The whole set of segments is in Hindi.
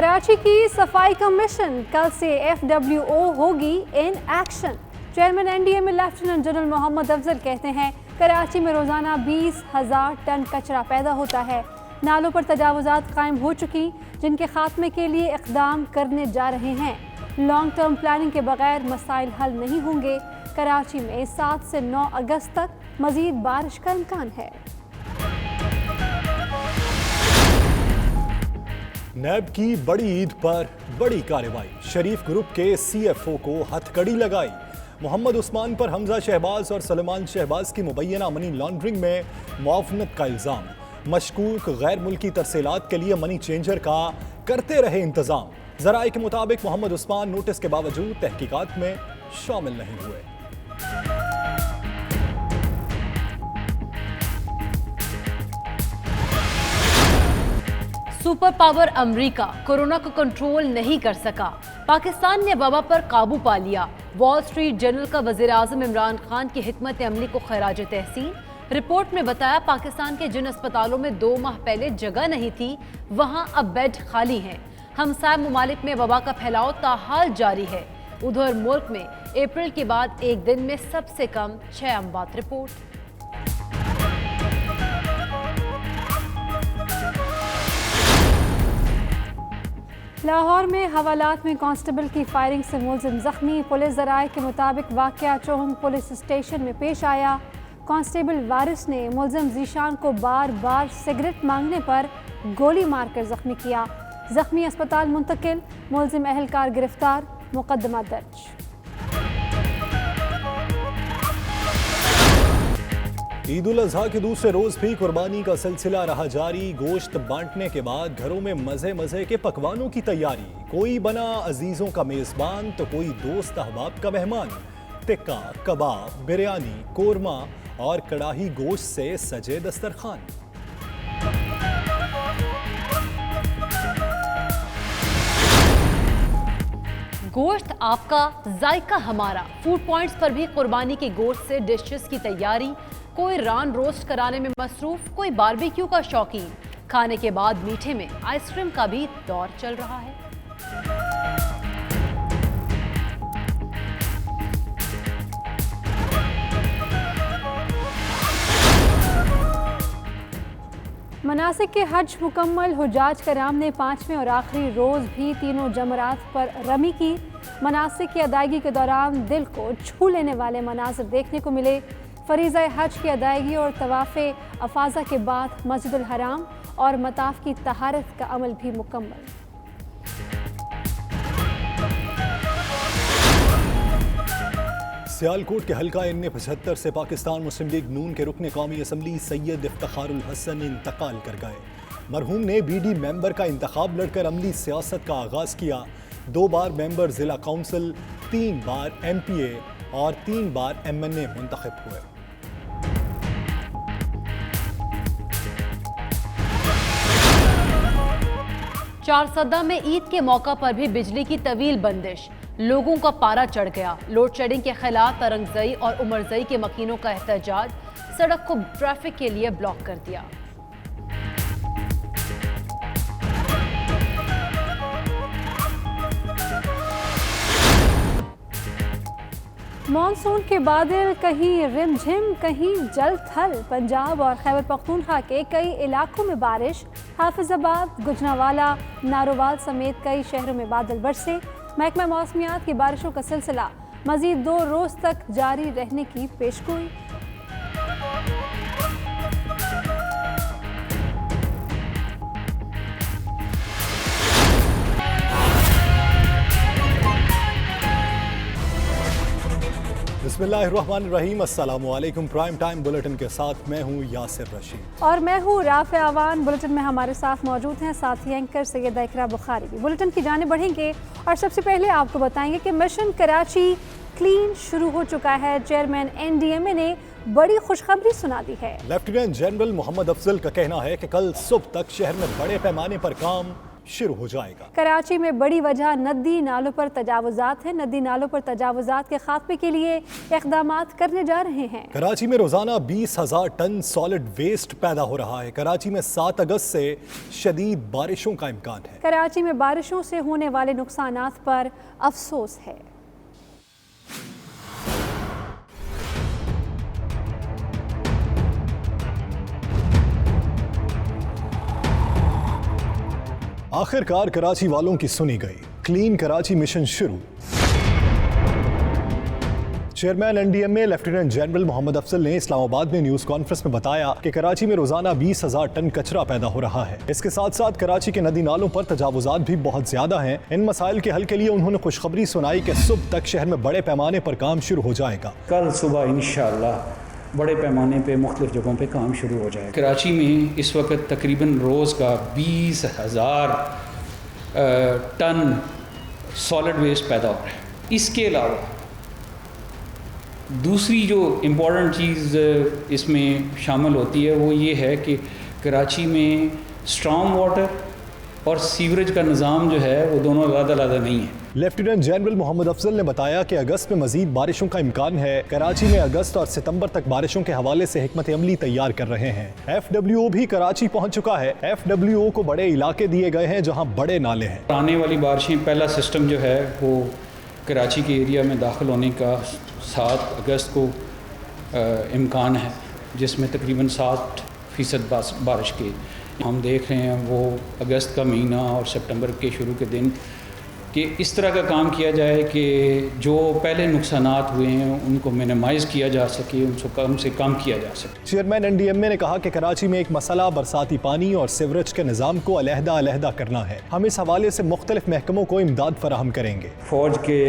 कराची की सफाई का मिशन, कल से FWO होगी in action. Chairman NDMA lieutenant general Mohammad Afzal कहते हैं कराची में रोज़ाना 20,000 टन कचरा पैदा होता है। नालों पर तजावुज़ात कायम हो चुकी, जिनके खात्मे के लिए इक़दाम करने जा रहे हैं। लॉन्ग टर्म प्लानिंग के बगैर मसाइल हल नहीं होंगे। कराची में 7 से 9 अगस्त तक मज़ीद बारिश का इम्कान है। नैब की बड़ी ईद पर बड़ी कार्रवाई, शरीफ ग्रुप के CFO को हथकड़ी लगाई। मोहम्मद उस्मान पर हमजा शहबाज और सलमान शहबाज की मुबैना मनी लॉन्ड्रिंग में मुआवनत का इल्ज़ाम। मशकूक गैर मुल्की तरसीलात के लिए मनी चेंजर का करते रहे इंतजाम। ज़राए के मुताबिक मोहम्मद उस्मान नोटिस के बावजूद तहकीकात में शामिल नहीं हुए। सुपर पावर अमेरिका कोरोना को कंट्रोल नहीं कर सका, पाकिस्तान ने वबा पर काबू पा लिया। वॉल स्ट्रीट जर्नल का वज़ीर-ए-आज़म इमरान खान की हिकमत अमली को खैराज तहसीन। रिपोर्ट में बताया पाकिस्तान के जिन अस्पतालों में 2 माह पहले जगह नहीं थी, वहां अब बेड खाली हैं। हमसाय ममालिक में वबा का फैलाव ताहाल जारी है। उधर मुल्क में अप्रैल के बाद एक दिन में सबसे कम 6 अमवात रिपोर्ट। लाहौर में हवालात में कांस्टेबल की फायरिंग से मुलजिम जख्मी। पुलिस ज़राए के मुताबिक वाक़या चौहंग पुलिस स्टेशन में पेश आया। कांस्टेबल वारिस ने मुलजिम जीशान को बार बार सिगरेट मांगने पर गोली मारकर जख्मी किया। जख्मी अस्पताल मुंतकिल, मुलजिम अहलकार गिरफ्तार, मुकदमा दर्ज। ईद उल अजहा के दूसरे रोज भी कुर्बानी का सिलसिला रहा जारी। गोश्त बांटने के बाद घरों में मजे मजे के पकवानों की तैयारी। कोई बना अजीजों का मेजबान तो कोई दोस्त अहबाब का मेहमान। टिक्का, कबाब, बिरयानी, कोरमा और कड़ाही गोश्त से सजे दस्तरखान। गोश्त आपका, जायका हमारा। फूड पॉइंट्स पर भी कुर्बानी के गोश्त से डिशेस की तैयारी। कोई रान रोस्ट कराने में मसरूफ, कोई बारबेक्यू का शौकीन। खाने के बाद मीठे में आइसक्रीम का भी दौर चल रहा है। मनासिक के हज मुकम्मल हुज्जाज कराम ने 5वें और आखिरी रोज़ भी तीनों जमरात पर रमी की। मनासिक की अदायगी के दौरान दिल को छू लेने वाले मनाज़िर देखने को मिले। फरीज़ा हज की अदायगी और तवाफ़े अफाज़ा के बाद मस्जिदुल हराम और मताफ की तहारत का अमल भी मुकम्मल। सियालकोट के हल्का N75 से पाकिस्तान मुस्लिम लीग नून के रुकने कौमी असम्बली सैयद इफ्तिखारुल हसन इंतकाल कर गए। मरहूम ने BD मेंबर का इंतखाब लड़कर अमली सियासत का आगाज़ किया। 2 बार मेंबर ज़िला काउंसिल, 3 बार MPA और 3 बार MNA मुंतखब हुए। चारसदा में ईद के मौका पर भी बिजली की तवील बंदिश। लोगों का पारा चढ़ गया। लोड शेडिंग के खिलाफ तरंगजई और उमरजई के मकीनों का एहतजाज। सड़क को ट्रैफिक के लिए ब्लॉक कर दिया। मॉनसून के बादल, कहीं रिमझिम कहीं जल थल। पंजाब और खैबर पख्तूनख्वा के कई इलाकों में बारिश। हाफिजाबाद, गुजरांवाला, नारोवाल समेत कई शहरों में बादल बरसे। महकमा मौसमियात की बारिशों का सिलसिला मजीद 2 रोज तक जारी रहने की पेशगोई। बिस्मिल्लाहिर्रहमानिर्रहीम, अस्सलाम वालेकुम। प्राइम टाइम बुलेटिन के साथ मैं हूँ यासिर रशीद और मैं हूँ राफ़े आवान। बुलेटिन में हमारे साथ मौजूद हैं साथी एंकर सैयदा इकरा बुखारी भी। बुलेटिन की जाने बढ़ेंगे और सबसे पहले आपको बताएंगे कि मिशन कराची क्लीन शुरू हो चुका है। चेयरमैन NDMA ने बड़ी खुशखबरी सुना दी है। लेफ्टिनेंट जनरल मोहम्मद अफजल का कहना है कि कल सुबह तक शहर में बड़े पैमाने पर काम शुरू हो जाएगा। कराची में बड़ी वजह नदी नालों पर तजावुजात है। नदी नालों पर तजावुजात के खात्मे के लिए इक़दामात करने जा रहे हैं। कराची में रोजाना 20,000 टन सॉलिड वेस्ट पैदा हो रहा है। कराची में 7 अगस्त से शदीद बारिशों का इम्कान है। कराची में बारिशों से होने वाले नुकसानात पर अफसोस है। आखिरकार कराची वालों की सुनी गई। क्लीन कराची मिशन शुरू। Chairman NDMA lieutenant general Mohammad Afzal ने इस्लामाबाद में न्यूज कॉन्फ्रेंस में बताया कि कराची में रोजाना 20,000 टन कचरा पैदा हो रहा है। इसके साथ साथ कराची के नदी नालों पर तजावुजात भी बहुत ज्यादा हैं। इन मसाइल के हल के लिए उन्होंने खुशखबरी सुनाई कि सुबह तक शहर में बड़े पैमाने पर काम शुरू हो जाएगा। कल सुबह इंशाअल्लाह बड़े पैमाने पे मुख्तलिफ जगहों पे काम शुरू हो जाएगा। कराची में इस वक्त तकरीबन रोज़ का 20,000 टन सॉलिड वेस्ट पैदा हो रहा है। इसके अलावा दूसरी जो इम्पॉर्टेंट चीज़ इसमें शामिल होती है वो ये है कि कराची में स्ट्रॉन्ग वाटर और सीवरेज का निज़ाम जो है वो दोनों ज़्यादा नहीं है। लेफ्टिनेंट जनरल मोहम्मद अफजल ने बताया कि अगस्त में मजीद बारिशों का इम्कान है। कराची में अगस्त और सितंबर तक बारिशों के हवाले से हिकमत अमली तैयार कर रहे हैं। FWO भी कराची पहुंच चुका है। FWO को बड़े इलाके दिए गए हैं जहां बड़े नाले हैं। आने वाली बारिशें पहला सिस्टम जो है वो कराची के एरिया में दाखिल होने का 7 अगस्त को इम्कान है, जिसमें तकरीबन 60% बारिश के हम देख रहे हैं। वो अगस्त का महीना और सितंबर के शुरू के दिन कि इस तरह का काम किया जाए कि जो पहले नुकसानात हुए हैं उनको मिनिमाइज़ किया जा सके, उनको कम से कम किया जा सके। चेयरमैन एनडीएमए ने कहा कि कराची में एक मसला बरसाती पानी और सीवरेज के निज़ाम को अलहदा करना है। हम इस हवाले से मुख्तलिफ महकमों को इमदाद फराहम करेंगे। फ़ौज के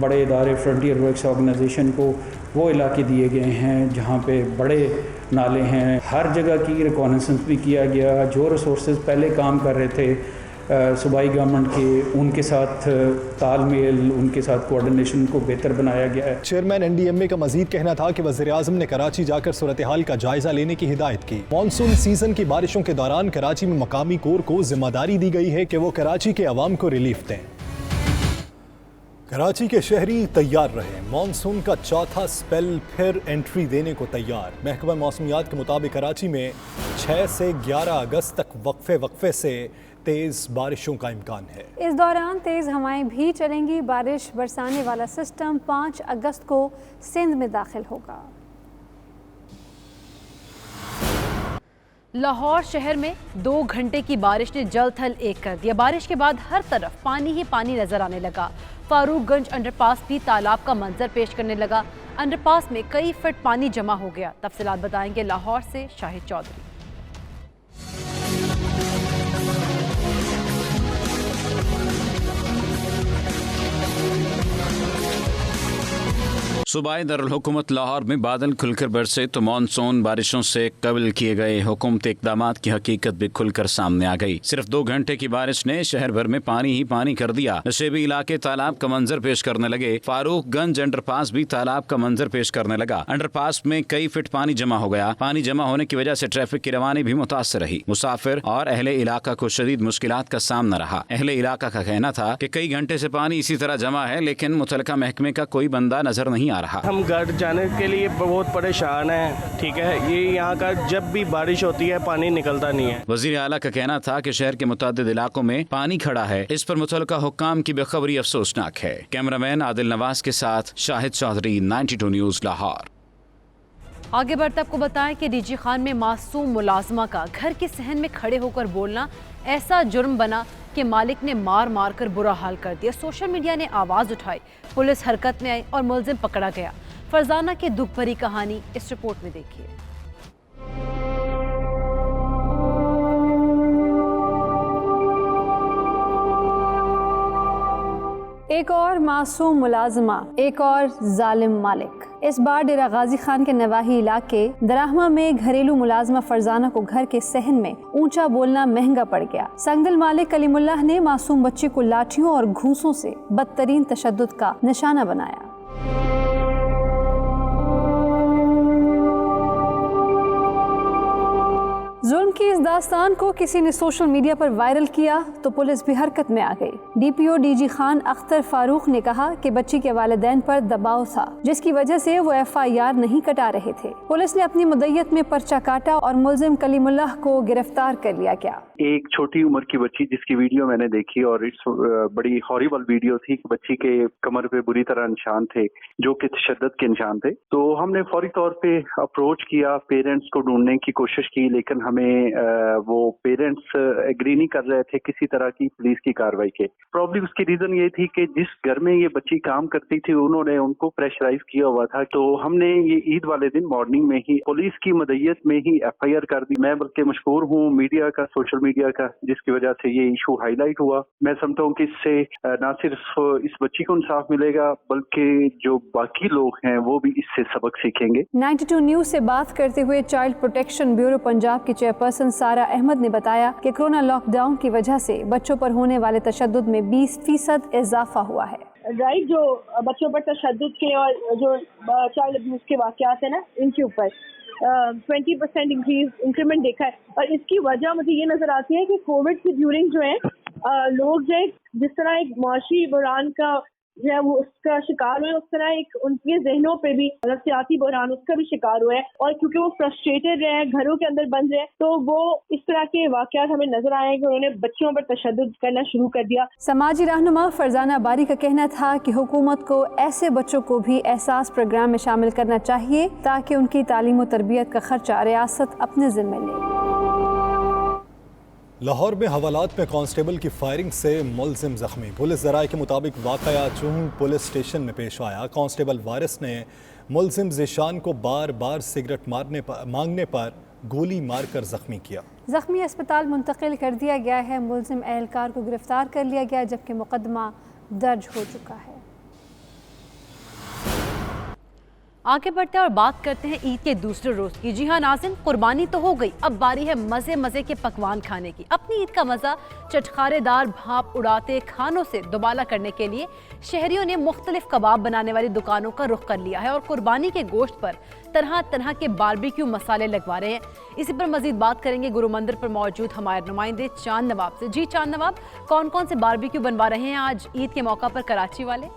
बड़े इदारे फ्रंटियर वर्क्स ऑर्गेनाइजेशन को वो इलाके दिए गए हैं जहाँ पे बड़े नाले हैं। हर जगह की रिकॉनेसेंस भी किया गया। जो रिसोर्सेज पहले काम कर रहे थे सूबाई गवर्नमेंट के, उनके साथ तालमेल, उनके साथ कोऑर्डिनेशन को बेहतर बनाया गया है। चेयरमैन एनडीएमए का मजीद कहना था कि वज़ीर-ए-आज़म ने कराची जाकर सूरत हाल का जायजा लेने की हिदायत की। मानसून सीजन की बारिशों के दौरान कराची में मकामी कोर को जिम्मेदारी दी गई है कि वो कराची के अवाम को रिलीफ दें। कराची के शहरी तैयार रहे। मानसून का चौथा स्पेल फिर एंट्री देने को तैयार। महकमा मौसमियात के मुताबिक कराची में 6 से 11 अगस्त तक वक्फे से तेज बारिशों का इम्कान है। इस दौरान तेज हवाएं भी चलेंगी। बारिश बरसाने वाला सिस्टम 5 अगस्त को सिंध में दाखिल होगा। लाहौर शहर में 2 घंटे की बारिश ने जल थल एक कर दिया। बारिश के बाद हर तरफ पानी ही पानी नजर आने लगा। फारूकगंज अंडरपास भी तालाब का मंजर पेश करने लगा। अंडरपास में कई फीट पानी जमा हो गया। तफसीलात बताएंगे लाहौर से शाहिद चौधरी। सूबाई दारुल हुकूमत लाहौर में बादल खुलकर बरसे तो मानसून बारिशों से कबल किए गए हुकूमती इक़दामात की हकीकत भी खुलकर सामने आ गई। सिर्फ 2 घंटे की बारिश ने शहर भर में पानी ही पानी कर दिया। नशेबी इलाके तालाब का मंजर पेश करने लगे। फारूकगंज अंडरपास भी तालाब का मंजर पेश करने लगा। अंडरपास में कई फीट पानी जमा हो गया। पानी जमा होने की वजह से ट्रैफिक की रवानी भी मुतासर रही। मुसाफिर और अहले इलाका को शदीद मुश्किलात का सामना रहा। अहले इलाका का कहना था कि कई घंटे से पानी इसी तरह जमा है, लेकिन मुतलका महकमे का कोई बंदा नजर नहीं आ रहा। हम घर जाने के लिए बहुत परेशान हैं। ठीक है, ये यहाँ का जब भी बारिश होती है पानी निकलता नहीं है। वजीर आला का कहना था कि शहर के मुतअद्दिद इलाकों में पानी खड़ा है। इस पर मुतलका हुक्काम की बेखबरी अफसोसनाक है। कैमरामैन आदिल नवाज के साथ शाहिद चौधरी, 92 न्यूज़ लाहौर। आगे बढ़ते आपको बताएं कि डीजी खान में मासूम मुलाजमा का घर के सहन में खड़े होकर बोलना ऐसा जुर्म बना कि मालिक ने मार मार कर बुरा हाल कर दिया। सोशल मीडिया ने आवाज़ उठाई, पुलिस हरकत में आई और मुलजिम पकड़ा गया। फरजाना की दुख भरी कहानी इस रिपोर्ट में देखिए। एक और मासूम मुलाजमा, एक और जालिम मालिक। इस बार डेरा गाजी खान के नवाही इलाके दराहमा में घरेलू मुलाजमा फरजाना को घर के सहन में ऊंचा बोलना महंगा पड़ गया। संगदिल मालिक कलीमुल्लाह ने मासूम बच्ची को लाठियों और घूंसों से बदतरीन तशद्दुद का निशाना बनाया। जुल्म की इस दास्तान को किसी ने सोशल मीडिया पर वायरल किया तो पुलिस भी हरकत में आ गई। डीपीओ डीजी खान अख्तर फारूक ने कहा कि बच्ची के वालिदैन पर दबाव था, जिसकी वजह से वो FIR नहीं कटा रहे थे। पुलिस ने अपनी मुद्दत में पर्चा काटा और मुलजिम कलीमुल्लाह को गिरफ्तार कर लिया गया। एक छोटी उम्र की बच्ची जिसकी वीडियो मैंने देखी और इट्स बड़ी हॉरिबल वीडियो थी कि बच्ची के कमर पे बुरी तरह निशान थे जो कि तशद्दुद के निशान थे। तो हमने फौरी तौर पे अप्रोच किया, पेरेंट्स को ढूंढने की कोशिश की, लेकिन हमें वो पेरेंट्स एग्री नहीं कर रहे थे किसी तरह की पुलिस की कार्रवाई के। प्रॉब्लम उसकी रीजन ये थी कि जिस घर में ये बच्ची काम करती थी उन्होंने उनको प्रेशराइज किया हुआ था। तो हमने ये ईद वाले दिन मॉर्निंग में ही पुलिस की मदयत में ही FIR कर दी। मैं बल्कि मशहूर हूँ मीडिया का, सोशल मीडिया का, जिसकी वजह से ये इशू हाईलाइट हुआ। मैं समझता हूँ कि इससे न सिर्फ इस बच्ची को इंसाफ मिलेगा बल्कि जो बाकी लोग हैं वो भी इससे सबक सीखेंगे। 92 न्यूज से बात करते हुए चाइल्ड प्रोटेक्शन ब्यूरो पंजाब की चेयरपर्सन सारा अहमद ने बताया कि कोरोना लॉकडाउन की वजह से बच्चों पर होने वाले तशद्दुद में 20% इजाफा हुआ है। राइट, जो बच्चों पर तशद्दुद के और जो चाइल्ड अब्यूज के वाकयात है ना, इनके ऊपर 20% इंक्रीमेंट देखा है। और इसकी वजह मुझे ये नजर आती है कि कोविड के ड्यूरिंग जो है लोग जो है जिस तरह एक माशी बहरान का जो है वो उसका शिकार हुए, उस तरह एक उनके जहनों पे भी नफ्सियाती बहरान उसका भी शिकार हुआ है। और क्योंकि वो फ्रस्ट्रेटेड रहे हैं, घरों के अंदर बंद रहे, तो वो इस तरह के वाकयात हमें नजर आए कि उन्होंने बच्चों पर तशद्दुद करना शुरू कर दिया। समाजी रहनुमा फरजाना बारी का कहना था कि हुकूमत को ऐसे बच्चों को भी एहसास प्रोग्राम में शामिल करना चाहिए ताकि उनकी तालीम और तरबियत का खर्चा रियासत अपने जिम्मे ले। लाहौर में हवालात में कांस्टेबल की फायरिंग से मुलजिम जख्मी। पुलिस ज़राए के मुताबिक वाक़या चूंग पुलिस स्टेशन में पेश आया। कांस्टेबल वारिस ने मुलजिम ज़ीशान को बार बार सिगरेट मांगने पर गोली मारकर जख्मी किया। जख्मी अस्पताल मुंतकिल कर दिया गया है। मुलजिम एहलकार को गिरफ्तार कर लिया गया जबकि मुकदमा दर्ज हो चुका है। आगे बढ़ते हैं और बात करते हैं ईद के दूसरे रोज की। जी हाँ नाज़रीन, कुर्बानी तो हो गई, अब बारी है मजे मजे के पकवान खाने की। अपनी ईद का मजा चटखारेदार भाप उड़ाते खानों से दुबाला करने के लिए शहरियों ने मुख्तलिफ कबाब बनाने वाली दुकानों का रुख कर लिया है और कुर्बानी के गोश्त पर तरह तरह के बारबेक्यू मसाले लगवा रहे हैं। इसी पर मजीद बात करेंगे गुरु मंदिर पर मौजूद हमारे नुमाइंदे चांद नवाब से। जी चांद नवाब, कौन कौन से बारबेक्यू बनवा रहे हैं आज ईद के मौका पर कराची वाले?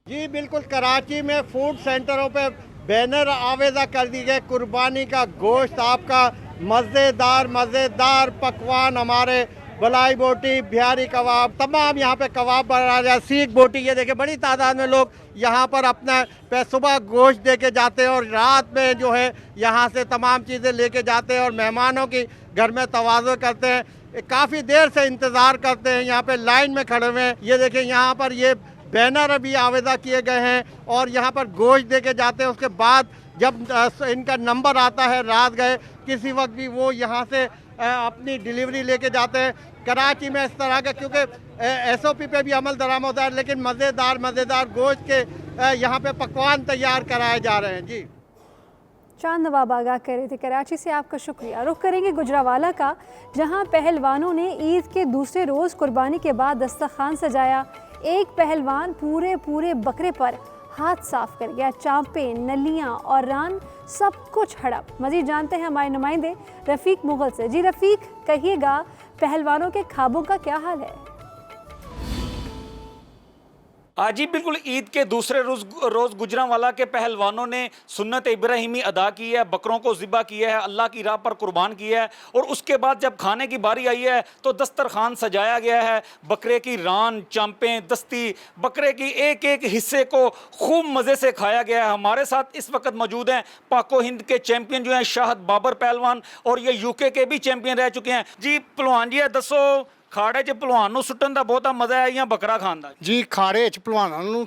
जी बिल्कुल, कराची में फूड सेंटरों पे बैनर आवेदा कर दी गए, कुर्बानी का गोश्त आपका मज़ेदार पकवान, हमारे बलाई बोटी, बिहारी कबाब, तमाम यहाँ पे कबाब बना जाए, सीख बोटी। ये देखिए बड़ी तादाद में लोग यहाँ पर अपना सुबह गोश्त दे के जाते हैं और रात में जो है यहाँ से तमाम चीज़ें लेके जाते हैं और मेहमानों की घर में तवाज़ो करते हैं। काफ़ी देर से इंतज़ार करते हैं, यहाँ पे लाइन में खड़े हुए हैं। ये देखिए यहाँ पर ये बैनर अभी आवेदा किए गए हैं और यहाँ पर गोश्त दे के जाते हैं। उसके बाद जब इनका नंबर आता है रात गए किसी वक्त भी वो यहाँ से अपनी डिलीवरी लेके जाते हैं। कराची में इस तरह का क्योंकि SOP पे भी अमल दरामद होता है, लेकिन मज़ेदार गोश्त के यहाँ पे पकवान तैयार कराए जा रहे हैं। जी चांद नवाब आगाह कर रहे थे कराची से, आपका शुक्रिया। रुख करेंगे गुजरावाला का, जहां पहलवानों ने ईद के दूसरे रोज़ कुर्बानी के बाद दस्तरखान सजाया। एक पहलवान पूरे बकरे पर हाथ साफ कर गया। चांपे, नलियां और रान सब कुछ हड़प। मजीद जानते हैं हमारे नुमाइंदे रफ़ीक मुगल से। जी रफ़ीक, कहिएगा पहलवानों के ख्वाबों का क्या हाल है? जी बिल्कुल, ईद के दूसरे रोज़ गुजरांवाला के पहलवानों ने सुन्नत इब्राहिमी अदा की है, बकरों को ज़िबा किया है, अल्लाह की राह पर कुर्बान किया है। और उसके बाद जब खाने की बारी आई है तो दस्तरखान सजाया गया है। बकरे की रान, चांपें, दस्ती, बकरे की एक एक हिस्से को खूब मज़े से खाया गया है। हमारे साथ इस वक्त मौजूद हैं पाको हिंद के चैंपियन जो हैं शाहद बाबर पहलवान, और ये UK के भी चैंपियन रह चुके हैं। जी पहलवान जी, दसो खाड़े च पहलवान नूं सुट्टन दा बहुता मज़ा है या बकरा खान दा? जी खाड़े च पहलवानां नूं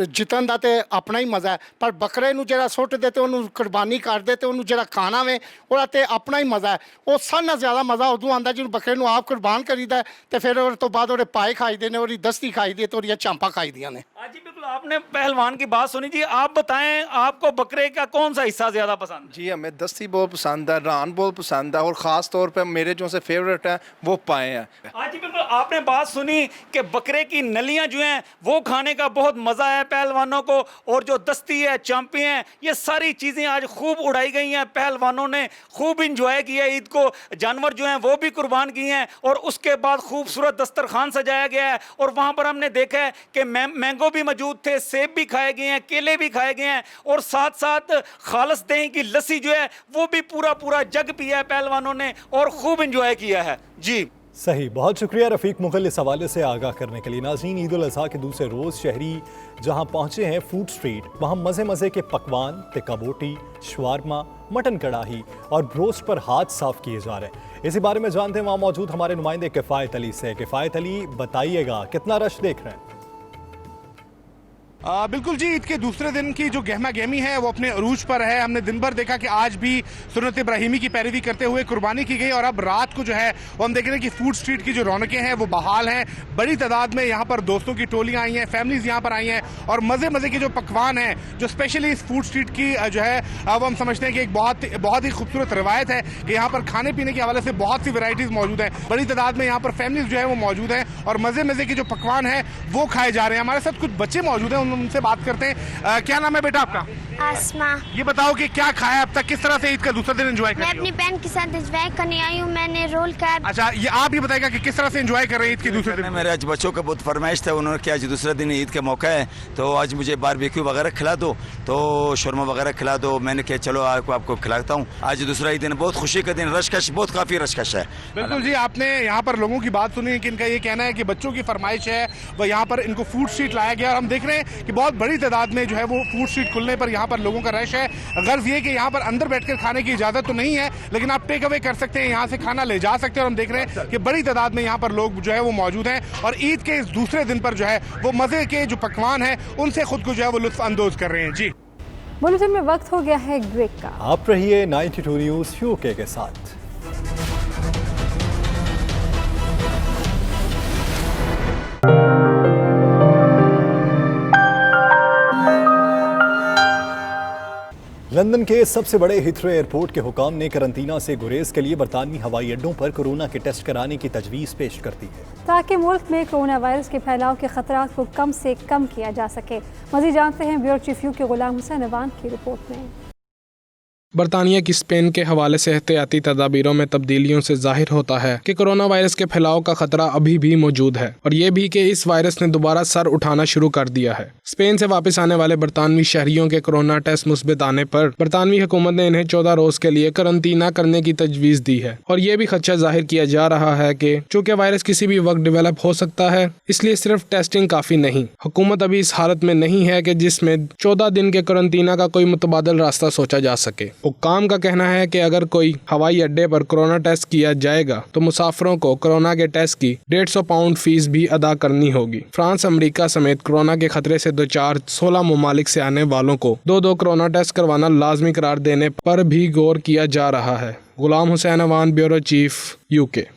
जितन का तो अपना ही मज़ा है, पर बकरे नूं जिहड़ा सुट दे ते उहनूं कुर्बानी कर दे ते उहनूं जिहड़ा खाना वे ओहदा ते अपना ही मज़ा है। वो सब नाल ज़्यादा मज़ा उदों आंदा जिहनूं बकरे नूं आप कुर्बान करीदा ते फिर उहदे तो बाद उहदे पाए खाईदे ने, उहदी दस्ती खाईदी ते उहदियां चांपां खाईदियां ने। जी बिल्कुल, आपने पहलवान की बात सुनी जी, आप बताएं आपको बकरे का कौन सा हिस्सा ज्यादा पसंद है? जी हमें दस्ती बहुत पसंद है, रान बहुत पसंद है और ख़ास तौर पे मेरे जो से फेवरेट है वो पाए हैं। हाँ जी बिल्कुल, आपने बात सुनी कि बकरे की नलियां जो हैं वो खाने का बहुत मज़ा है पहलवानों को, और जो दस्ती है, चांपी हैं, ये सारी चीज़ें आज खूब उड़ाई गई हैं। पहलवानों ने खूब इंजॉय किया ईद को, जानवर जो हैं वो भी कुर्बान किए हैं, और उसके बाद खूबसूरत दस्तरखान सजाया गया है। और वहाँ पर हमने देखा है कि मैंगो भी मौजूद थे, सेब भी खाए गए हैं, केले भी खाए गए हैं, और साथ साथ खालस दही की लस्सी जो है वो भी पूरा जग पिया है पहलवानों ने और खूब इंजॉय किया है जी। सही, बहुत शुक्रिया रफ़ीक मुग़ल इस हवाले से आगाह करने के लिए। नाज़रीन, ईद उल अज़हा के दूसरे रोज़ शहरी जहां पहुंचे हैं फूड स्ट्रीट, वहां मज़े के पकवान, टिक्का बोटी, शवारमा, मटन कढ़ाई और ब्रोस्ट पर हाथ साफ किए जा रहे हैं। इसी बारे में जानते हैं वहां मौजूद हमारे नुमाइंदे किफ़ायत अली से। किफ़ायत अली, बताइएगा कितना रश देख रहे हैं? बिल्कुल जी, ईद के दूसरे दिन की जो गहमा गहमी है वो अपने अरूज पर है। हमने दिन भर देखा कि आज भी सुन्नत इब्राहिमी की पैरवी करते हुए कुर्बानी की गई, और अब रात को जो है वो हम देख रहे हैं कि फूड स्ट्रीट की जो रौनकें हैं वो बहाल हैं। बड़ी तादाद में यहाँ पर दोस्तों की टोलियाँ आई हैं, फैमिलीज यहाँ पर आई हैं, और मज़े के जो पकवान हैं जो स्पेशली इस फूड स्ट्रीट की जो है वो हम समझते हैं कि एक बहुत ही खूबसूरत रवायत है कि यहाँ पर खाने पीने के हवाले से बहुत सी वेराइटीज़ मौजूद हैं। बड़ी तादाद में यहाँ पर फैमिलीज जो है वो मौजूद हैं और मज़े के जो पकवान हैं वो खाए जा रहे हैं। हमारे साथ कुछ बच्चे मौजूद हैं, उनसे बात करते हैं। क्या नाम है बेटा आपका? आसमा। ये बताओ कि क्या खाया अब तक, किस तरह से ईद का दूसरा दिन एंजॉय कर रही हो? मैं अपनी बहन के साथ एंजॉय करने आई हूँ, मैंने रोल कर। अच्छा, ये आप ये बताएगा कि किस तरह से एंजॉय कर रहे हैं ईद के दूसरे दिन? मेरे आज बच्चों का बहुत फरमाइश था, उन्होंने कि आज दूसरा दिन ईद का मौका है तो आज मुझे बारबेक्यू वगैरह खिला दो, तो शोरमा वगैरह खिला दो। मैंने कहा चलो आपको खिलाता हूँ। आज दूसरा दिन, बहुत खुशी का दिन, रशकश बहुत काफी रशकश है। बिल्कुल जी, आपने यहाँ पर लोगों की बात सुनी कि इनका ये कहना है कि बच्चों की फरमाइश है वह यहाँ पर इनको फूड स्ट्रीट लाया गया, और हम देख रहे हैं कि बहुत बड़ी तादाद में जो है वो फूड स्ट्रीट खुलने पर यहाँ पर लोगों का रश है। गर्ज ये कि यहाँ पर अंदर बैठकर खाने की इजाजत तो नहीं है, लेकिन आप टेक अवे कर सकते हैं, यहाँ से खाना ले जा सकते हैं। और हम देख रहे हैं कि बड़ी तादाद में यहाँ पर लोग जो है वो मौजूद हैं, और ईद के इस दूसरे दिन पर जो है वो मजे के जो पकवान हैं उनसे खुद को जो है वो लुत्फ अंदोज कर रहे हैं जी। बुलेटिन में वक्त हो गया है एक ब्रेक का। आप रहिए 92 न्यूज़ यूके के साथ। लंदन के सबसे बड़े हिथरो एयरपोर्ट के हुकाम ने करंतना से गुरेज के लिए बरतानवी हवाई अड्डों पर कोरोना के टेस्ट कराने की तजवीज़ पेश कर दी है, ताकि मुल्क में कोरोना वायरस के फैलाव के खतरात को कम से कम किया जा सके। मज़ीद जानते हैं ब्यूरो चीफ यूके गुलाम हुसैन अवान की रिपोर्ट में। बरतानिया की स्पेन के हवाले से एहतियाती तदाबीरों में तब्दीलियों से जाहिर होता है कि कोरोना वायरस के फैलाव का खतरा अभी भी मौजूद है, और ये भी कि इस वायरस ने दोबारा सर उठाना शुरू कर दिया है। स्पेन से वापस आने वाले बरतानवी शहरियों के कोरोना टेस्ट मुस्बित आने पर बरतानवी हुकूमत ने इन्हें 14 रोज के लिए करंतना करने की तजवीज़ दी है, और ये भी खदशा जाहिर किया जा रहा है कि चूँकि वायरस किसी भी वक्त डिवेलप हो सकता है, इसलिए सिर्फ टेस्टिंग काफ़ी नहीं। हुकूमत अभी इस हालत में नहीं है कि जिसमें 14 दिन के करंतना का कोई मुतबादल रास्ता सोचा जा सके। हुक्काम का कहना है कि अगर कोई हवाई अड्डे पर कोरोना टेस्ट किया जाएगा तो मुसाफिरों को कोरोना के टेस्ट की 150 पाउंड फीस भी अदा करनी होगी। फ्रांस, अमेरिका समेत कोरोना के खतरे से 16 ममालिक से आने वालों को 2 कोरोना टेस्ट करवाना लाजमी करार देने पर भी गौर किया जा रहा है। Ghulam Hussain Awan, bureau chief UK.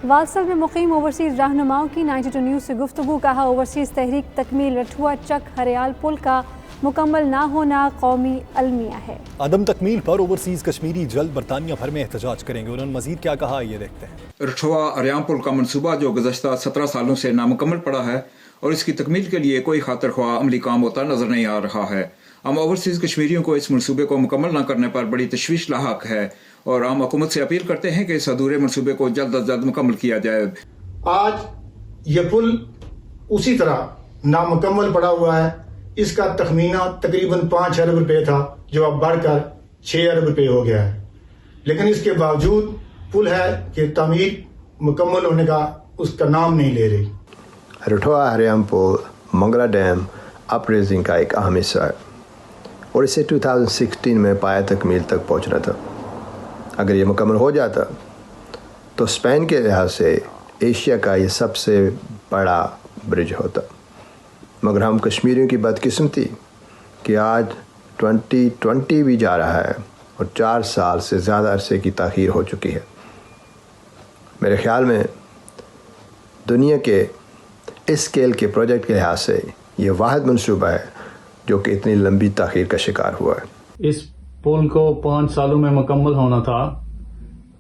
वासल में मुकीम ओवरसीज रहनुमाओं की 92 न्यूज़ से गुफ्तगू। कहा, ओवरसीज तहरीक तकमील रठुआ चक हरियाल पुल का मुकम्मल ना होना कौमी अलमिया है। अदम तकमील पर ओवरसीज कश्मीरी जल्द बरतानिया भर में एहतजाज करेंगे। उन्होंने मजीद क्या कहा, ये देखते हैं। रठुआ अरियाम पुल का मनसूबा जो गुज़श्ता 17 सालों से नामुकम्मल पड़ा है और इसकी तकमील के लिए कोई खातिर ख्वाह अमली काम होता नजर नहीं आ रहा है। हम ओवरसीज कश्मीरियों को इस मनसूबे को मुकम्मल न करने पर बड़ी तशवीश लाहक है, और आम हुकूमत से अपील करते हैं कि इस अधूरे मनसूबे को जल्द अज जल्द मुकम्मल किया जाए। आज ये पुल उसी तरह नामुकम्मल पड़ा हुआ है। इसका तखमीना तकरीबन 5 अरब रुपए था, जो अब बढ़कर 6 अरब रुपए हो गया है। लेकिन इसके बावजूद पुल है कि तामीर मुकम्मल होने का उसका नाम नहीं ले रही। रठुआ हरियाम पुल मंगला डैम अपरेजिंग का एक अहम हिस्सा है, और इसे 2016 में पाया तकमील तक पहुंचना था। अगर ये मुकम्मल हो जाता तो स्पेन के लिहाज से एशिया का ये सबसे बड़ा ब्रिज होता। मगर हम कश्मीरियों की बदकिस्मती कि आज 2020 भी जा रहा है और 4 साल से ज़्यादा अरसे की ताख़ीर हो चुकी है। मेरे ख़्याल में दुनिया के इस स्केल के प्रोजेक्ट के लिहाज से ये वाहिद मनसूबा है जो कि इतनी लंबी ताख़ीर का शिकार हुआ है। इस पुल को 5 सालों में मुकम्मल होना था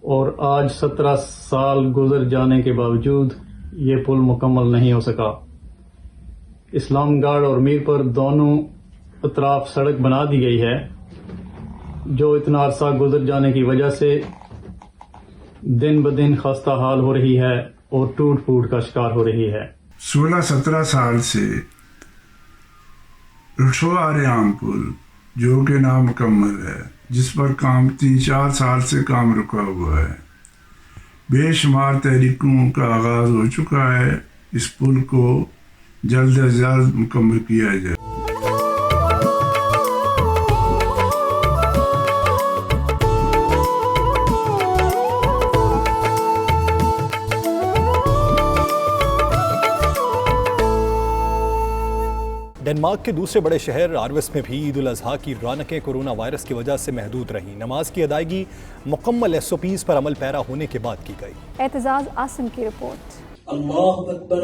और आज 17 साल गुजर जाने के बावजूद ये पुल मुकम्मल नहीं हो सका। इस्लामगढ़ और मीरपुर दोनों अतराफ सड़क बना दी गई है, जो इतना अरसा गुजर जाने की वजह से दिन ब दिन खस्ता हाल हो रही है और टूट फूट का शिकार हो रही है। 16-17 साल से रठवारियाम पुल जो कि नामुकम्मल है, जिस पर काम 3-4 साल से काम रुका हुआ है। बेशुमार तहरीकों का आगाज हो चुका है, इस पुल को जल्द से जल्द मुकम्मल किया जाए। डेनमार्क के दूसरे बड़े शहर आरवेस में भी ईद उल अजहा की रौनकें कोरोना वायरस की वजह से महदूद रहीं। नमाज की अदायगी मुकम्मल SOPs पर अमल पैरा होने के बाद की गई। एतजाज आसिम की रिपोर्ट। अल्लाहु अकबर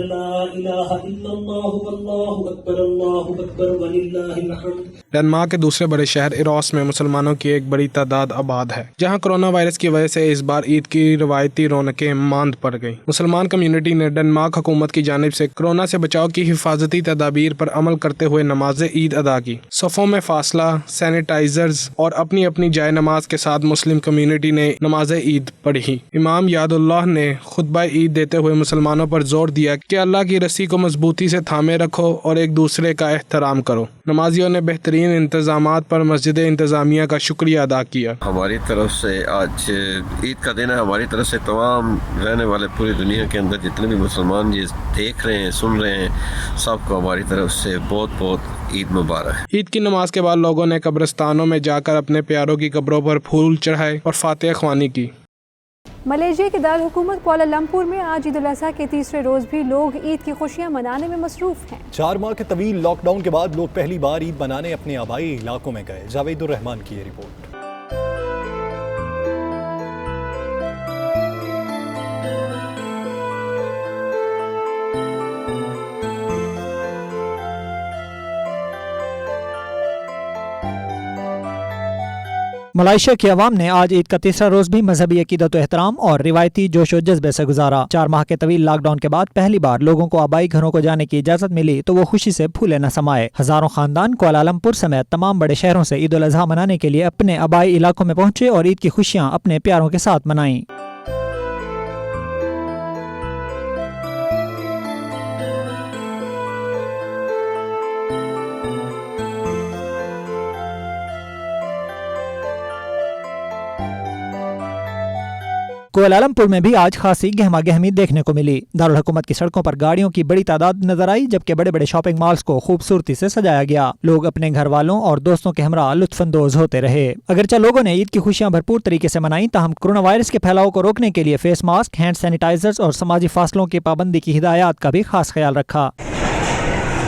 ला इलाहा इल्लल्लाह वल्लाहु अकबर वलिल्लाहिल हम्द। डेनमार्क के दूसरे बड़े शहर इरोस में मुसलमानों की एक बड़ी तादाद आबाद है, जहां कोरोना वायरस की वजह से इस बार ईद की रवायती रौनकें मांद पड़ गईं। मुसलमान कम्युनिटी ने डेनमार्क हुकूमत की जानिब से कोरोना से बचाव की हिफाजती तदाबीर पर अमल करते हुए नमाज ईद अदा की। सफ़ों में फासला, सैनिटाइजर्स और अपनी अपनी जाए नमाज के साथ मुस्लिम कम्युनिटी ने नमाज ईद पढ़ी। इमाम यादुल्लाह ने खुतबा ईद देते हुए मुसलमानों पर जोर दिया कि अल्लाह की रस्सी को मजबूती से थामे रखो और एक दूसरे का एहतराम करो। नमाजियों ने बेहतरीन इंतजामात पर मस्जिद इंतजामिया का शुक्रिया अदा किया। हमारी तरफ से आज ईद का दिन है, हमारी तरफ से तमाम रहने वाले पूरी दुनिया के अंदर जितने भी मुसलमान ये देख रहे हैं, सुन रहे हैं, सबको हमारी तरफ से बहुत बहुत ईद मुबारक। ईद की नमाज के बाद लोगों ने कब्रिस्तानों में जाकर अपने प्यारों की कब्रों पर फूल चढ़ाए और फातिहा ख्वानी की। मलेशिया के दारुल हुकूमत कुआलालंपुर में आज ईद उल अज़हा के तीसरे रोज भी लोग ईद की खुशियां मनाने में मसरूफ हैं। 4 माह के तवील लॉकडाउन के बाद लोग पहली बार ईद मनाने अपने आबाई इलाकों में गए। जावेदुर रहमान की ये रिपोर्ट। मलेशिया की आवाम ने आज ईद का तीसरा रोज भी मजहबी अकीदत एहतराम और रिवायती जोश व जज्बे से गुजारा। 4 माह के तवील लॉकडाउन के बाद पहली बार लोगों को आबाई घरों को जाने की इजाजत मिली तो वो खुशी से फूले न समाये। हजारों खानदान कुआलालंपुर समेत तमाम बड़े शहरों से ईद उल अज़हा मनाने के लिए अपने आबाई इलाकों में पहुंचे और ईद की खुशियां अपने प्यारों के साथ मनाई। कुआलालंपुर में भी आज खासी गहमा गहमी देखने को मिली। दारुल हुकूमत की सड़कों पर गाड़ियों की बड़ी तादाद नजर आई, जबकि बड़े बड़े शॉपिंग मॉल्स को खूबसूरती से सजाया गया। लोग अपने घर वालों और दोस्तों के हमरा लुत्फानंदोज होते रहे। अगरचे लोगों ने ईद की खुशियां भरपूर तरीके से मनाई, ताहम कोरोना वायरस के फैलाव को रोकने के लिए फेस मास्क, हैंड सैनिटाइजर्स और समाजी फासलों की पाबंदी की हिदायत का भी खास ख्याल रखा।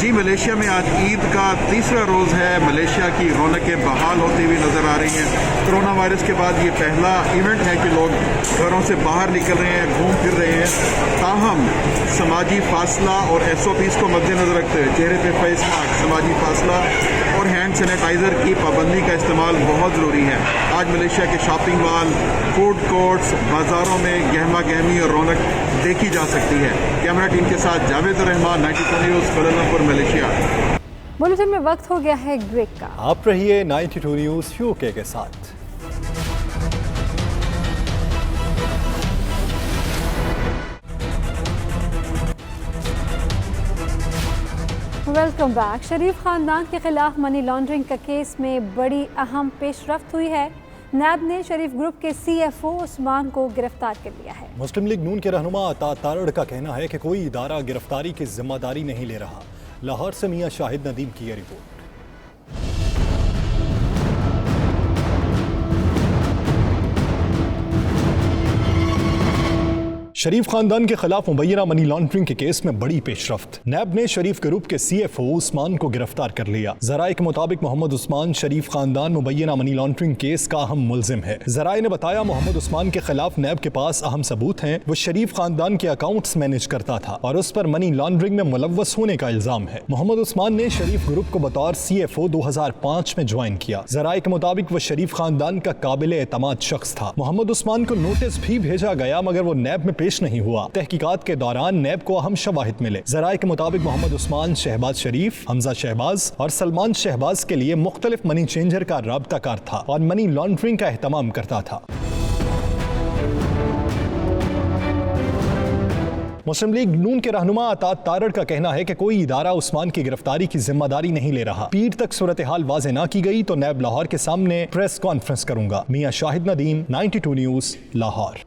जी, मलेशिया में आज ईद का तीसरा रोज़ है। मलेशिया की रौनकें बहाल होती हुई नज़र आ रही हैं। कोरोना वायरस के बाद ये पहला इवेंट है कि लोग घरों से बाहर निकल रहे हैं, घूम फिर रहे हैं। ताहम समाजी फासला और SOPs को मद्देनजर रखते हुए चेहरे पे फेस मास्क, समाजी फासला और हैंड सैनिटाइज़र की पाबंदी का इस्तेमाल बहुत ज़रूरी है। आज मलेशिया के शॉपिंग मॉल, फूड कोर्ट्स, बाज़ारों में गहमा गहमी और रौनक देखी जा सकती है। कैमरा टीम के साथ Javedur Rahman, 92 news, Kuala Lumpur, Malaysia. Bulletin में वक्त हो गया है ब्रेक का। आप रहिए 92 न्यूज़ UK के साथ। Welcome back. शरीफ खानदान के खिलाफ मनी लॉन्ड्रिंग का केस में बड़ी अहम पेशरफ्त हुई है। नैब ने शरीफ ग्रुप के CFO उस्मान को गिरफ्तार कर लिया है। मुस्लिम लीग नून के रहनुमा अता तारड़ का कहना है कि कोई इदारा गिरफ्तारी की जिम्मेदारी नहीं ले रहा। लाहौर से मियां शाहिद नदीम की यह रिपोर्ट। शरीफ खानदान के खिलाफ मुबैना मनी लॉन्ड्रिंग के केस में बड़ी पेशरफ्त। नैब ने शरीफ ग्रुप के CFO उस्मान को गिरफ्तार कर लिया। जराये के मुताबिक मोहम्मद उस्मान शरीफ खानदान मुबैना मनी लॉन्ड्रिंग केस का अहम मुल्जिम है। जराये ने बताया मोहम्मद उस्मान के खिलाफ नैब के पास अहम सबूत हैं। वो शरीफ खानदान के अकाउंट्स मैनेज करता था और उस पर मनी लॉन्ड्रिंग में मुलव्वस होने का इल्जाम है। मोहम्मद उस्मान ने शरीफ ग्रुप को बतौर CFO 2005 में ज्वाइन किया। जराये के मुताबिक वो शरीफ खानदान का काबिल एतमाद शख्स था। मोहम्मद उस्मान को नोटिस भी भेजा गया मगर वो नैब में पेश नहीं हुआ। तहकीकात के दौरान नैब को अहम शवाहिद मिले। जराये के मुताबिक मोहम्मद उस्मान शहबाज शरीफ, हमजा शहबाज और सलमान शहबाज के लिए मुख्तलिफ मनी चेंजर का राब्ताकार था और मनी लॉन्ड्रिंग का एहतमाम करता था। मुस्लिम लीग नून के रहनुमा अतात तारड़ का कहना है कि कोई इदारा उस्मान की गिरफ्तारी की जिम्मेदारी नहीं ले रहा। पीर तक सूरत हाल वाज़ेह ना की गई तो नैब लाहौर के सामने प्रेस कॉन्फ्रेंस करूंगा। मियां शाहिद नदीम, 92 न्यूज़, लाहौर।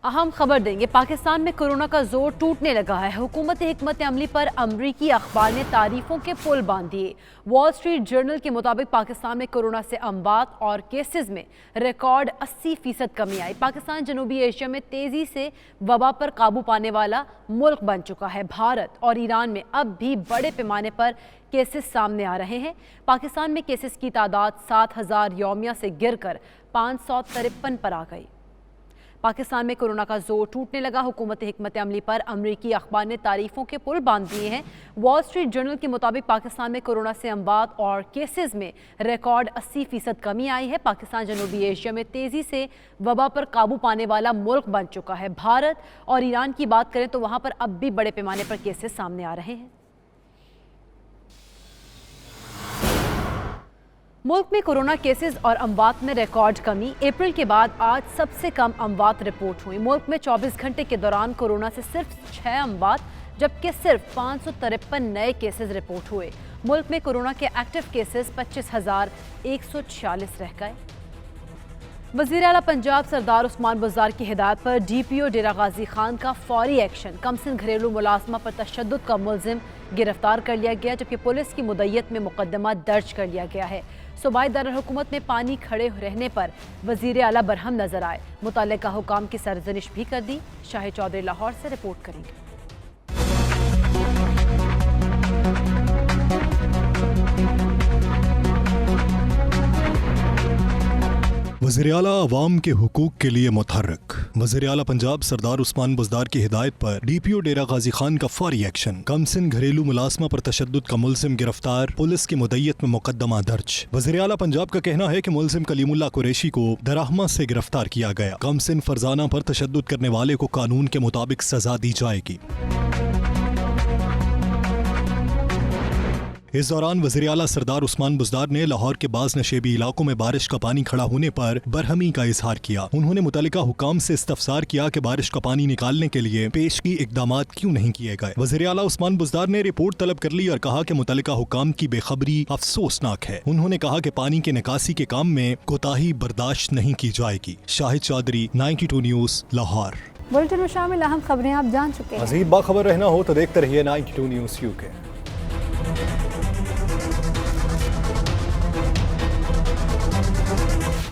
अहम खबर देंगे। पाकिस्तान में कोरोना का जोर टूटने लगा है। हुकूमत हिकमत अमली पर अमरीकी अखबार ने तारीफों के पुल बांध दिए। वॉल स्ट्रीट जर्नल के मुताबिक पाकिस्तान में कोरोना से अमवात और केसेस में रिकॉर्ड 80% कमी आई। पाकिस्तान जनूबी एशिया में तेजी से वबा पर काबू पाने वाला मुल्क बन चुका है। भारत और ईरान में अब भी बड़े पैमाने पर केसेस सामने आ रहे हैं। पाकिस्तान में केसेस की तादाद 7000 यौमिया से गिरकर 553 पर आ गई। पाकिस्तान में कोरोना का जोर टूटने लगा। हुकूमत हिकमत अमली पर अमरीकी अखबार ने तारीफों के पुल बांध दिए हैं। वॉल स्ट्रीट जर्नल के मुताबिक पाकिस्तान में कोरोना से अमवात और केसेस में रिकॉर्ड 80% कमी आई है। पाकिस्तान जनूबी एशिया में तेजी से वबा पर काबू पाने वाला मुल्क बन चुका है। भारत और ईरान की बात करें तो वहां पर अब भी बड़े पैमाने पर केसेस सामने आ रहे हैं। मुल्क में कोरोना केसेस और अमवात में रिकॉर्ड कमी। अप्रैल के बाद आज सबसे कम अमवात रिपोर्ट हुई। मुल्क में 24 घंटे के दौरान कोरोना से सिर्फ 6 अमवात जबकि सिर्फ 553 नए केसेस रिपोर्ट हुए। मुल्क में कोरोना के एक्टिव केसेस 25,146 रह गए। वज़ीर आला पंजाब सरदार उस्मान बुज़दार की हिदायत पर DPO डेरा गाजी खान का फौरी एक्शन। कमसिन घरेलू मुलाजमा पर तशद्दुद का मुल्जिम गिरफ्तार कर लिया गया जबकि पुलिस की मुद्दत में मुकदमा दर्ज कर लिया गया है। सूबाई दारुल-हुकूमत में पानी खड़े रहने पर वज़ीर आला बरहम नजर आए। मुतल्लिका हुकाम की सरजनिश भी कर दी। शाहिद चौधरी लाहौर से रिपोर्ट करेंगे। वज़ीर आला अवाम के हुकूक के लिए मुतहर्रिक। वज़ीर आला पंजाब सरदार उस्मान बुज़दार की हिदायत पर DPO डेरा गाजी खान का फौरी एक्शन। कमसिन घरेलू मुलाजमा पर तशद्दुद का मुल्जिम गिरफ्तार, पुलिस की मुद्दत में मुकदमा दर्ज। वज़ीर आला पंजाब का कहना है कि मुल्जिम कलीमुल्लाह कुरैशी को दराहमा से गिरफ्तार किया गया। कमसिन फरजाना पर तशद्दुद करने वाले को कानून के मुताबिक सजा दी जाएगी। इस दौरान वज़ीर आला सरदार उस्मान बुज़दार ने लाहौर के बाज़ नशेबी इलाकों में बारिश का पानी खड़ा होने पर बरहमी का इजहार किया। उन्होंने मुतल्लिका हुकाम से इस्तफसार किया कि बारिश का पानी निकालने के लिए पेशगी इक़दामात क्यों नहीं किए गए। वज़ीर आला उस्मान बुज़दार ने रिपोर्ट तलब कर ली और कहा कि मुतल्लिका हुकाम की बेखबरी अफसोसनाक है। उन्होंने कहा कि पानी के निकासी के काम में कोताही बर्दाश्त नहीं की जाएगी। शाहिद चौधरी, 92 न्यूज़, लाहौर। बुलेटिन में शामिल अहम खबरें आप जान चुके हैं। मज़ीद बाखबर रहना हो तो देखते रहिए 92 न्यूज़ UK।